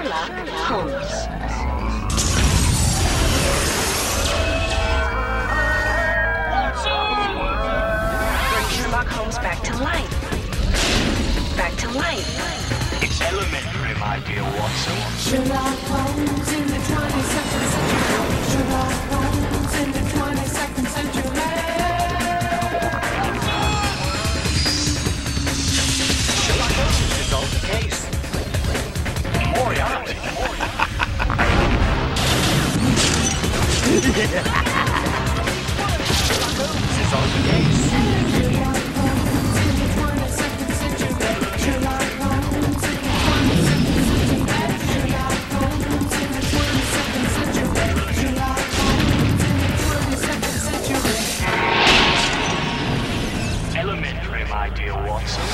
Sherlock Holmes. Bring Sherlock Holmes back to life. Back to life. It's elementary, my dear Watson. Sherlock Holmes in the 22nd century. Sherlock Holmes in the 22nd century. Sherlock Holmes resolved the case. Moriarty. Sherlock Holmes resolved the case. Sherlock Holmes in the 22nd century. Sherlock Holmes in the 22nd century. Sherlock Holmes in the 22nd century. Sherlock Holmes in the 22nd century. Elementary, my dear Watson.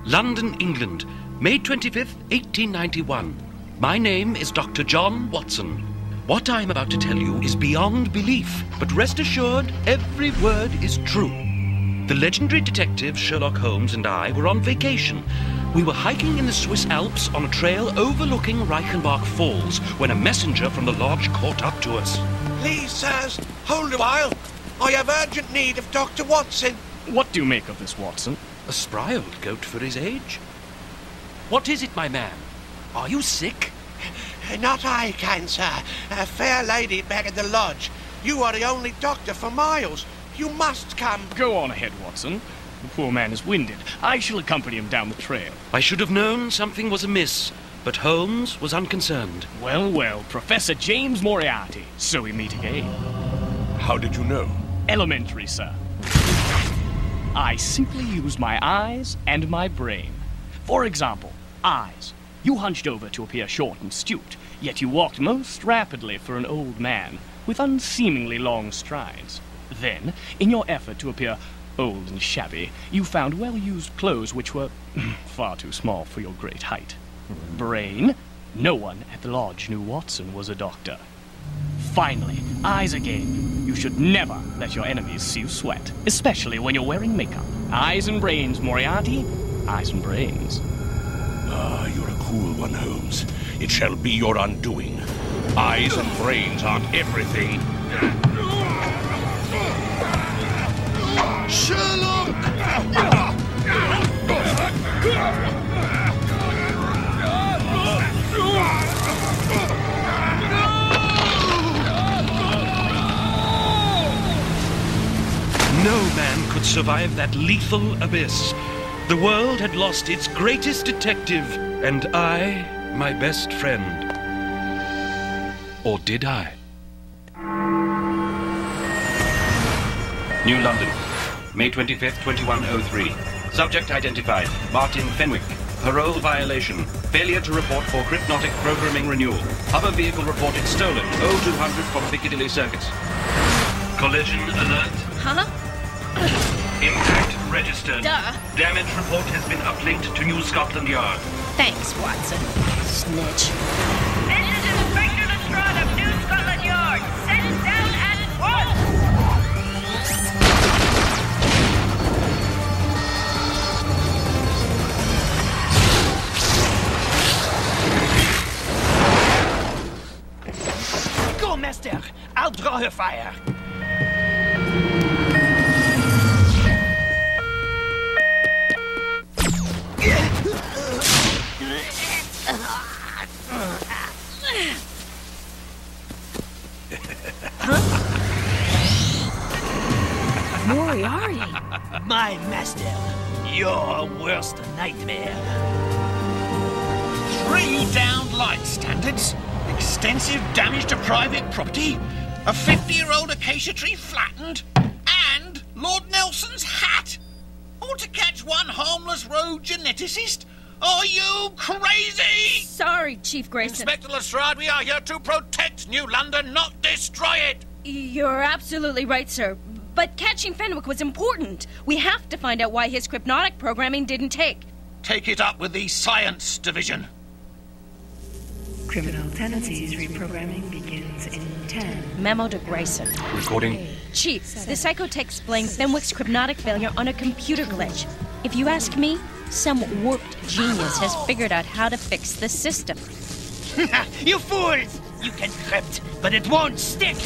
London, England, May 25th, 1891. My name is Dr. John Watson. What I am about to tell you is beyond belief, but rest assured, every word is true. The legendary detective Sherlock Holmes and I were on vacation. We were hiking in the Swiss Alps on a trail overlooking Reichenbach Falls when a messenger from the lodge caught up to us. Please, sirs, hold a while. I have urgent need of Dr. Watson. What do you make of this, Watson? A spry old goat for his age. What is it, my man? Are you sick? Not I, kind sir. A fair lady back at the lodge. You are the only doctor for miles. You must come. Go on ahead, Watson. The poor man is winded. I shall accompany him down the trail. I should have known something was amiss, but Holmes was unconcerned. Well, well, Professor James Moriarty. So we meet again. How did you know? Elementary, sir. I simply use my eyes and my brain. For example, eyes. You hunched over to appear short and stooped, yet you walked most rapidly for an old man, with unseemingly long strides. Then, in your effort to appear old and shabby, you found well-used clothes which were far too small for your great height. Brain? No one at the lodge knew Watson was a doctor. Finally, eyes again. You should never let your enemies see you sweat, especially when you're wearing makeup. Eyes and brains, Moriarty. Eyes and brains. Ah, you're a cool one, Holmes. It shall be your undoing. Eyes and brains aren't everything. Sherlock! No man could survive that lethal abyss. The world had lost its greatest detective, and I, my best friend. Or did I? New London, May 25th, 2103. Subject identified, Martin Fenwick. Parole violation. Failure to report for crypnotic programming renewal. Other vehicle reported stolen. 0200 from Piccadilly Circus. Collision alert. Huh? Impact registered. Duh. Damage report has been uplinked to New Scotland Yard. Thanks, Watson. Snitch. This is Inspector Lestrade of New Scotland Yard. Send down at once! Go, master. I'll draw her fire. Moriarty. My master, your worst nightmare. 3 downed light standards, extensive damage to private property, a 50-year-old acacia tree flattened, and Lord Nelson's hat. All to catch one harmless rogue geneticist? Are you crazy? Sorry, Chief Grayson. Inspector Lestrade, we are here to protect New London, not destroy it. You're absolutely right, sir. But catching Fenwick was important. We have to find out why his crypnotic programming didn't take. Take it up with the Science Division. Criminal tendencies reprogramming begins in 10. Memo to Grayson. Recording. Chief, the psychotech explains Fenwick's crypnotic failure on a computer glitch. If you ask me, Some warped genius has figured out how to fix the system. You fools! You can crypt, but it won't stick.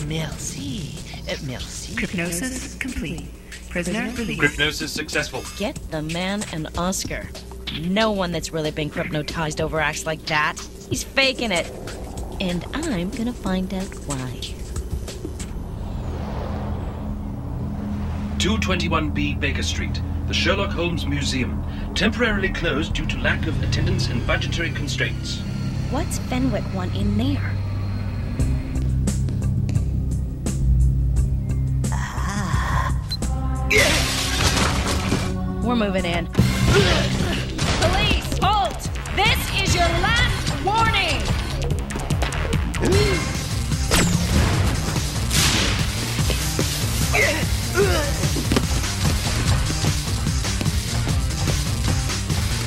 Merci. Merci. Crypnosis complete. Prisoner released. Crypnosis successful. Get the man an Oscar. No one that's really been hypnotized overacts like that. He's faking it. And I'm gonna find out why. 221B Baker Street, the Sherlock Holmes Museum. Temporarily closed due to lack of attendance and budgetary constraints. What's Fenwick want in there? We're moving in. Police, halt! This is your last warning!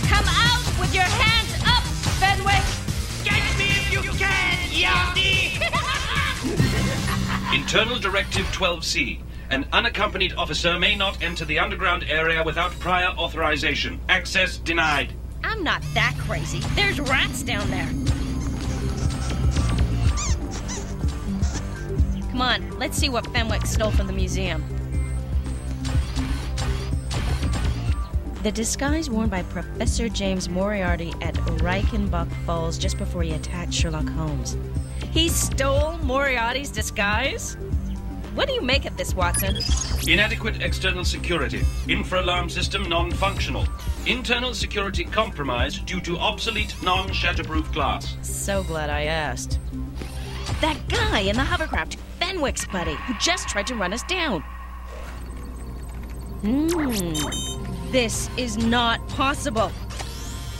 Come out with your hands up, Fenwick! Catch me if you can, Yardy! Internal Directive 12C. An unaccompanied officer may not enter the underground area without prior authorization. Access denied. I'm not that crazy. There's rats down there. Come on, let's see what Fenwick stole from the museum. The disguise worn by Professor James Moriarty at Reichenbach Falls just before he attacked Sherlock Holmes. He stole Moriarty's disguise? What do you make of this, Watson? Inadequate external security. Infra-alarm system non-functional. Internal security compromised due to obsolete non-shatterproof glass. So glad I asked. That guy in the hovercraft, Fenwick's buddy, who just tried to run us down. This is not possible.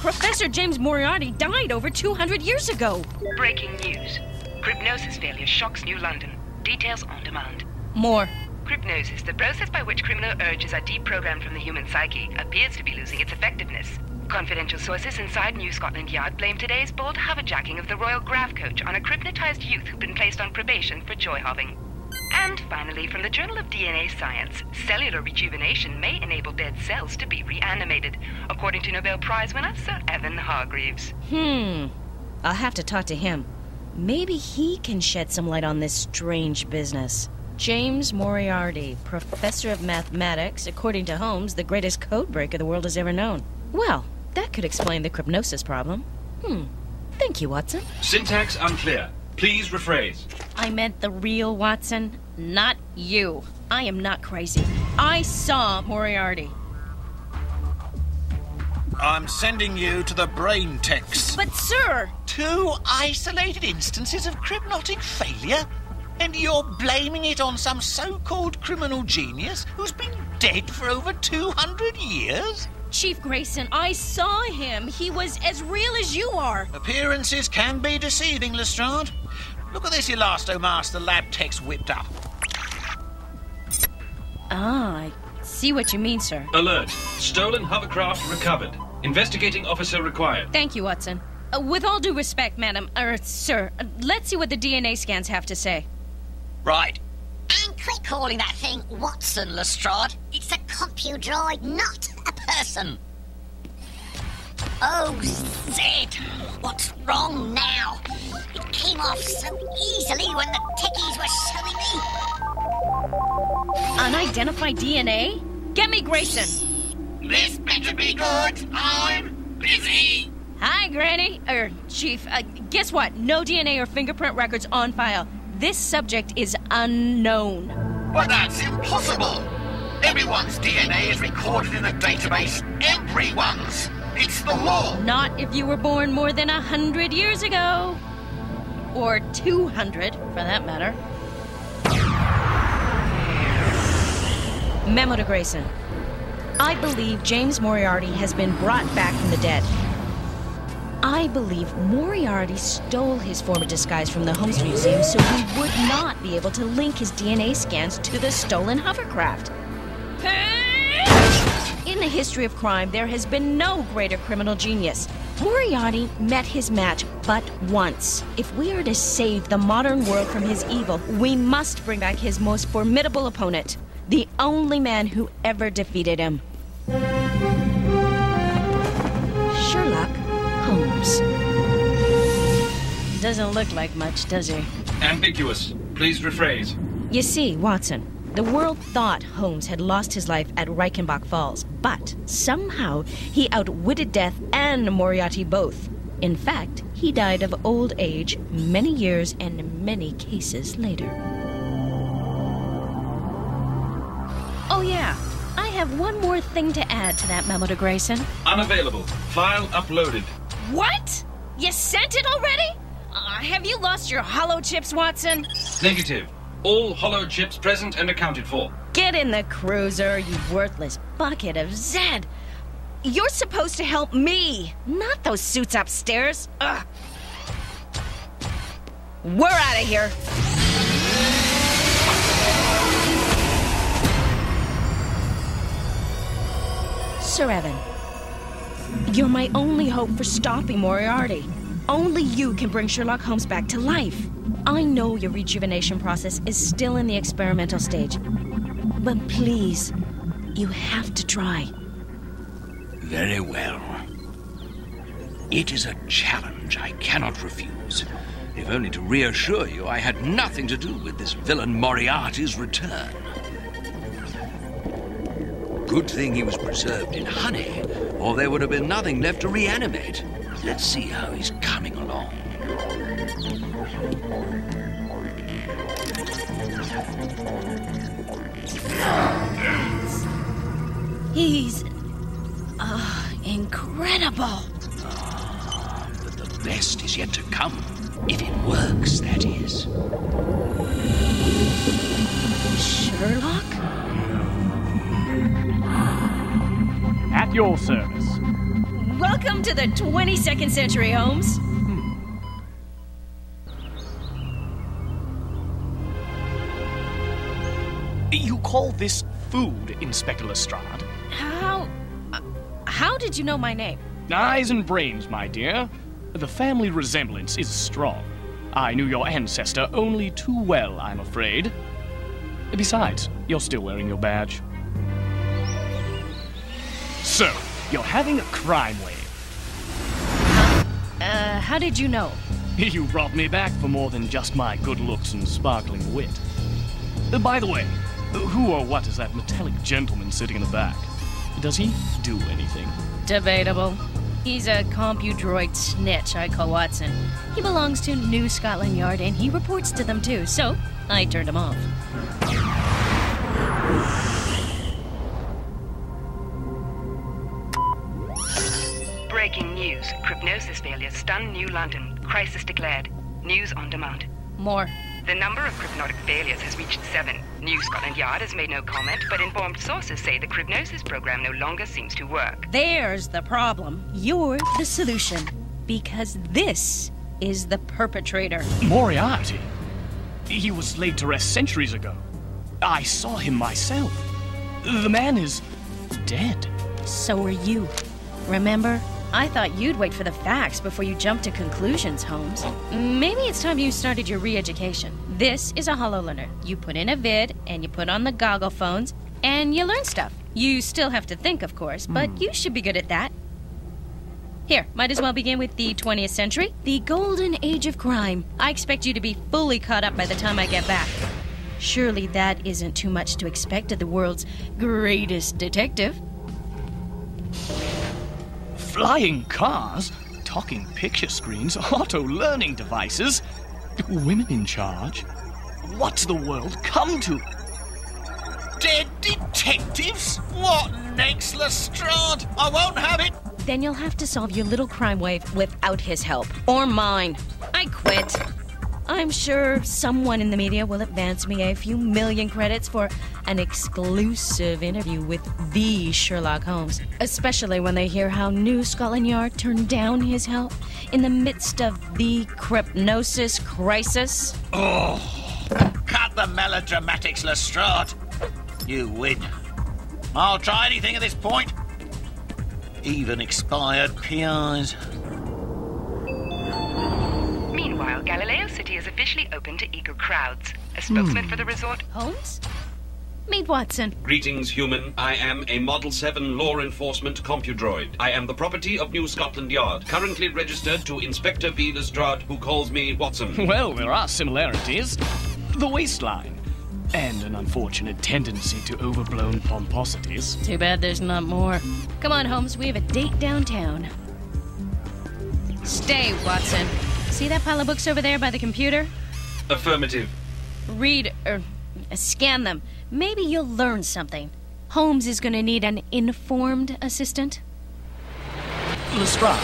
Professor James Moriarty died over 200 years ago. Breaking news. Crypnosis failure shocks New London. Details on demand. More. Crypnosis, the process by which criminal urges are deprogrammed from the human psyche, appears to be losing its effectiveness. Confidential sources inside New Scotland Yard blame today's bold hoverjacking of the Royal Grav Coach on a crypnotized youth who'd been placed on probation for joy-hobbing. And finally, from the Journal of DNA Science, cellular rejuvenation may enable dead cells to be reanimated, according to Nobel Prize winner Sir Evan Hargreaves. I'll have to talk to him. Maybe he can shed some light on this strange business. James Moriarty, professor of mathematics, according to Holmes, the greatest codebreaker the world has ever known. Well, that could explain the crypnosis problem. Thank you, Watson. Syntax unclear. Please rephrase. I meant the real Watson, not you. I am not crazy. I saw Moriarty. I'm sending you to the brain techs. But, sir! 2 isolated instances of crypnotic failure? And you're blaming it on some so-called criminal genius who's been dead for over 200 years? Chief Grayson, I saw him. He was as real as you are. Appearances can be deceiving, Lestrade. Look at this elasto-mask the lab techs whipped up. I see what you mean, sir. Alert. Stolen hovercraft recovered. Investigating officer required. Thank you, Watson. With all due respect, madam, sir, let's see what the DNA scans have to say. Right. And quit calling that thing Watson, Lestrade. It's a compudroid, not a person. Oh, Zed, what's wrong now? It came off so easily when the techies were showing me. Unidentified DNA? Get me Grayson. This better be good. I'm busy. Hi, Granny. Chief, guess what? No DNA or fingerprint records on file. This subject is unknown. But that's impossible. Everyone's DNA is recorded in a database. Everyone's. It's the law. Not if you were born more than 100 years ago. Or 200, for that matter. Memo to Grayson. I believe James Moriarty has been brought back from the dead. I believe Moriarty stole his former disguise from the Holmes Museum so he would not be able to link his DNA scans to the stolen hovercraft. In the history of crime, there has been no greater criminal genius. Moriarty met his match but once. If we are to save the modern world from his evil, we must bring back his most formidable opponent, The only man who ever defeated him. Sherlock Holmes. Doesn't look like much, does he? Ambiguous. Please rephrase. You see, Watson, the world thought Holmes had lost his life at Reichenbach Falls, but somehow he outwitted death and Moriarty both. In fact, he died of old age many years and many cases later. Oh yeah, I have one more thing to add to that memo to Grayson. Unavailable. File uploaded. What? You sent it already? Have you lost your hollow chips, Watson? Negative. All hollow chips present and accounted for. Get in the cruiser, you worthless bucket of Zed. You're supposed to help me, not those suits upstairs. Ugh. We're out of here. Sir Evan, you're my only hope for stopping Moriarty. Only you can bring Sherlock Holmes back to life. I know your rejuvenation process is still in the experimental stage, but please, you have to try. Very well. It is a challenge I cannot refuse. If only to reassure you I had nothing to do with this villain Moriarty's return. Good thing he was preserved in honey, or there would have been nothing left to reanimate. Let's see how he's coming along. He's... incredible. But the best is yet to come. If it works, that is. Sherlock? At your service. Welcome to the 22nd century, Holmes. You call this food, Inspector Lestrade? How did you know my name? Eyes and brains, my dear. The family resemblance is strong. I knew your ancestor only too well, I'm afraid. Besides, you're still wearing your badge. So, you're having a crime wave. How did you know? You brought me back for more than just my good looks and sparkling wit. By the way, who or what is that metallic gentleman sitting in the back? Does he do anything? Debatable. He's a compudroid snitch, I call Watson. He belongs to New Scotland Yard, and he reports to them too, so I turned him off. Breaking news. Crypnosis failure stun New London. Crisis declared. News on demand. More. The number of crypnotic failures has reached 7. New Scotland Yard has made no comment, but informed sources say the crypnosis program no longer seems to work. There's the problem. You're the solution. Because this is the perpetrator. Moriarty? He was laid to rest centuries ago. I saw him myself. The man is dead. So are you. Remember? I thought you'd wait for the facts before you jumped to conclusions, Holmes. Maybe it's time you started your re-education. This is a HoloLearner. You put in a vid, and you put on the goggle phones, and you learn stuff. You still have to think, of course, but you should be good at that. Here, might as well begin with the 20th century, the golden age of crime. I expect you to be fully caught up by the time I get back. Surely that isn't too much to expect of the world's greatest detective. Flying cars, talking picture screens, auto-learning devices, women in charge. What's the world come to? Dead detectives? What next, Lestrade? I won't have it. Then you'll have to solve your little crime wave without his help. Or mine. I quit. I'm sure someone in the media will advance me a few million credits for an exclusive interview with the Sherlock Holmes, especially when they hear how New Scotland Yard turned down his help in the midst of the crypnosis crisis. Oh, cut the melodramatics, Lestrade. You win. I'll try anything at this point. Even expired PIs. Meanwhile, Galileo City is officially open to eager crowds. A spokesman for the resort... Holmes? Meet Watson. Greetings, human. I am a Model 7 law enforcement compudroid. I am the property of New Scotland Yard, currently registered to Inspector V. Lestrade, who calls me Watson. Well, there are similarities. The waistline. And an unfortunate tendency to overblown pomposities. Too bad there's not more. Come on, Holmes, we have a date downtown. Stay, Watson. See that pile of books over there by the computer? Affirmative. Read, scan them. Maybe you'll learn something. Holmes is going to need an informed assistant. Lestrade,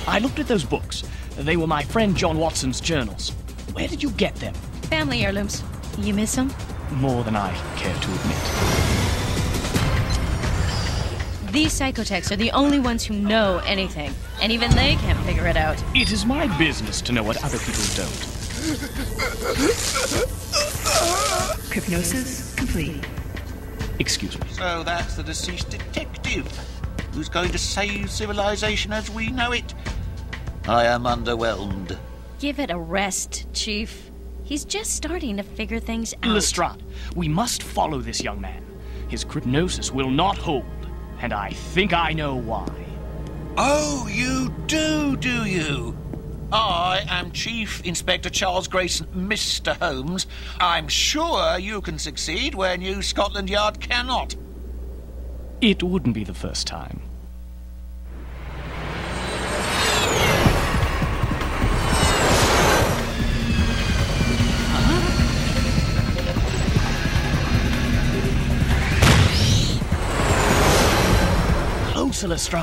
I looked at those books. They were my friend John Watson's journals. Where did you get them? Family heirlooms. You miss them? More than I care to admit. These psychotechs are the only ones who know anything, and even they can't figure it out. It is my business to know what other people don't. Hypnosis complete. Excuse me. So that's the deceased detective who's going to save civilization as we know it. I am underwhelmed. Give it a rest, Chief. He's just starting to figure things out. Lestrade, we must follow this young man. His hypnosis will not hold, and I think I know why. Oh, you do you? I am Chief Inspector Charles Grayson, Mr. Holmes. I'm sure you can succeed where New Scotland Yard cannot. It wouldn't be the first time. Closer, Lestrade.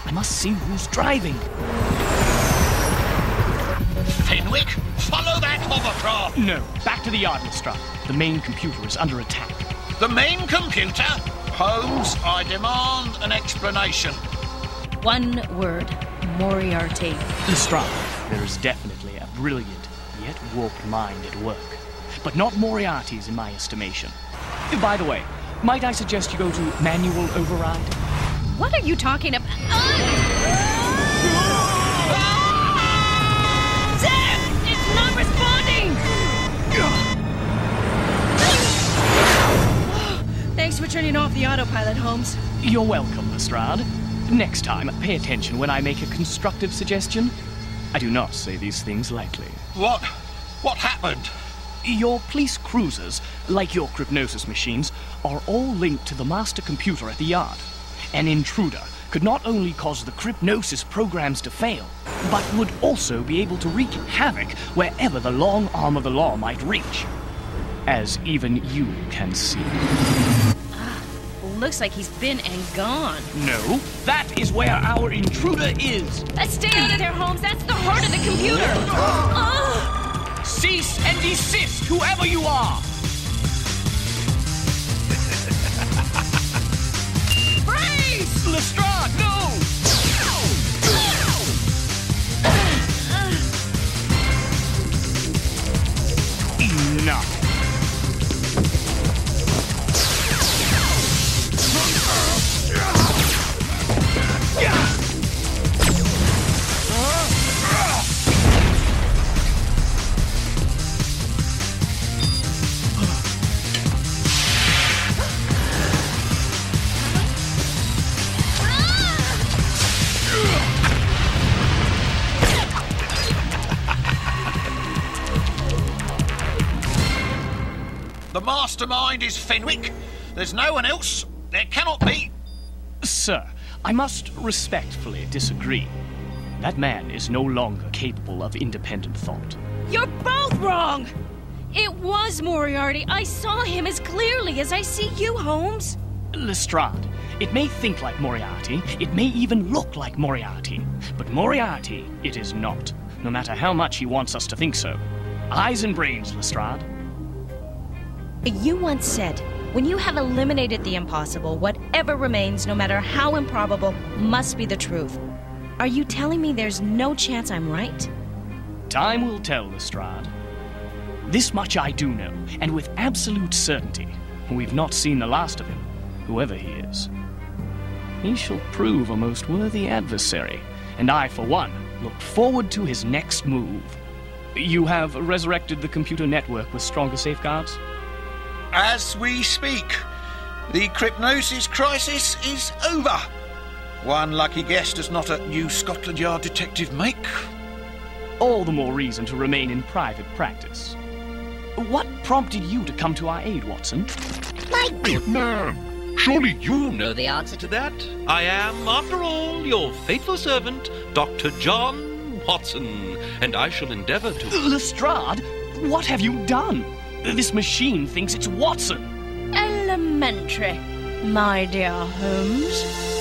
I must see who's driving. Fenwick, follow that hovercraft! No, back to the yard, Lestrade. The main computer is under attack. The main computer? Holmes, I demand an explanation. One word. Moriarty. Lestrade, there is definitely a brilliant, yet warped mind at work. But not Moriarty's in my estimation. By the way, might I suggest you go to manual override? What are you talking about? Sam! It's not responding! Thanks for turning off the autopilot, Holmes. You're welcome, Lestrade. Next time, pay attention when I make a constructive suggestion. I do not say these things lightly. What happened? Your police cruisers, like your hypnosis machines, are all linked to the master computer at the yard. An intruder could not only cause the hypnosis programs to fail, but would also be able to wreak havoc wherever the long arm of the law might reach. As even you can see. Looks like he's been and gone. No, that is where our intruder is. Stay out of there, Holmes. That's the heart of the computer. Cease and desist, whoever you are. Freeze! Lestrade, no! Enough. The mastermind is Fenwick. There's no one else. There cannot be. Sir, I must respectfully disagree. That man is no longer capable of independent thought. You're both wrong! It was Moriarty. I saw him as clearly as I see you, Holmes. Lestrade, it may think like Moriarty, it may even look like Moriarty, but Moriarty it is not, no matter how much he wants us to think so. Eyes and brains, Lestrade. You once said, when you have eliminated the impossible, whatever remains, no matter how improbable, must be the truth. Are you telling me there's no chance I'm right? Time will tell, Lestrade. This much I do know, and with absolute certainty. We've not seen the last of him, whoever he is. He shall prove a most worthy adversary, and I, for one, look forward to his next move. You have resurrected the computer network with stronger safeguards? As we speak, the crypnosis crisis is over. One lucky guest does not a New Scotland Yard detective make. All the more reason to remain in private practice. What prompted you to come to our aid, Watson? My Good man. Surely you know the answer to that. I am, after all, your faithful servant, Dr. John Watson, and I shall endeavour to... Lestrade, what have you done? This machine thinks it's Watson. Elementary, my dear Holmes.